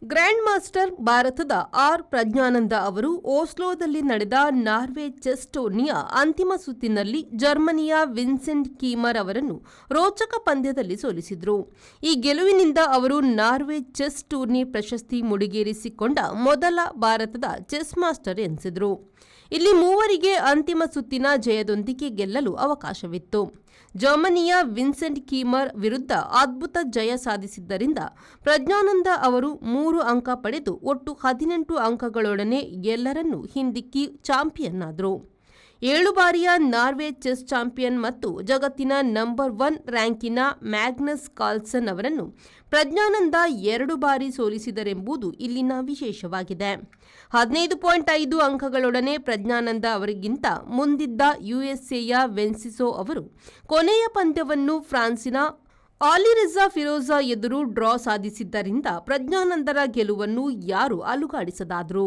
Grand master ಭಾರತದ R Praggnanandhaa ಅವರು ಓಸ್ಲೋದಲ್ಲಿ ನಡೆದ ನಾರ್ವೆ ಚೆಸ್ ಟೂರ್ನಿಯ ಅಂತಿಮ ಸುತ್ತಿನಲ್ಲಿ ಜರ್ಮನಿಯ ವಿನ್ಸೆಂಟ್ ಕೀಮರ್ ಅವರನ್ನು ರೋಚಕ ಪಂದ್ಯದಲ್ಲಿ ಸೋಲಿಸಿದರು. ಈ ಗೆಲುವಿನಿಂದ ಅವರು ನಾರ್ವೆ ಚೆಸ್ ಟೂರ್ನಿ ಪ್ರಶಸ್ತಿ ಮುಡಿಗೇರಿಸಿಕೊಂಡ ಮೊದಲ ಭಾರತದ ಚೆಸ್ ಮಾಸ್ಟರ್ ಎನಿಸಿದರು. ಇಲ್ಲಿ ಮೂವರಿಗೆ ಅಂತಿಮ ಸುತ್ತಿನ ಜಯದೊಂದಿಗೆ ಗೆಲ್ಲಲು ಅವಕಾಶವಿತ್ತು. ಜರ್ಮನಿಯ ವಿನ್ಸೆಂಟ್ ಕೀಮರ್ ವಿರುದ್ಧ ಅದ್ಭುತ ಜಯ ಸಾಧಿಸಿದ್ದರಿಂದ ಪ್ರಜ್ಞಾನಂದ ಅವರು 3 ಅಂಕ ಪಡೆದು ಒಟ್ಟು 18 ಅಂಕಗಳೊಡನೆ ಎಲ್ಲರನ್ನೂ ಹಿಂದಿಕ್ಕಿ ಚಾಂಪಿಯನ್ ಆದರು. 7 ಬಾರಿಯ ನಾರ್ವೆ ಚೆಸ್ ಚಾಂಪಿಯನ್ ಮತ್ತು ಜಗತ್ತಿನ ನಂಬರ್ 1 ರ್ಯಾಂಕಿನ ಮ್ಯಾಗ್ನಸ್ ಕಾರ್ಲ್ಸನ್ ಅವರನ್ನು ಪ್ರಜ್ಞಾನಂದ 2 ಬಾರಿ ಸೋಲಿಸಿದರೆಂಬುದು ಇಲ್ಲಿನ ವಿಶೇಷವಾಗಿದೆ. 15.5 ಅಂಕಗಳೊಡನೆ ಪ್ರಜ್ಞಾನಂದ ಅವರಿಗಿಂತ ಮುಂದಿದ್ದ ಯುಎಸ್ಎಯ ವೆನ್ಸಿಸೋ ಅವರು ಕೊನೆಯ ಪಂದ್ಯವನ್ನು ಫ್ರಾನ್ಸಿನ ಆಲಿರಿಜಾ ಫಿರೋಜಾ ಎದುರು ಡ್ರಾ ಸಾಧಿಸಿದ್ದರಿಂದ ಪ್ರಜ್ಞಾನಂದರ ಗೆಲುವನ್ನು ಯಾರೂ ಅಲುಗಾಡಿಸದಾದರು.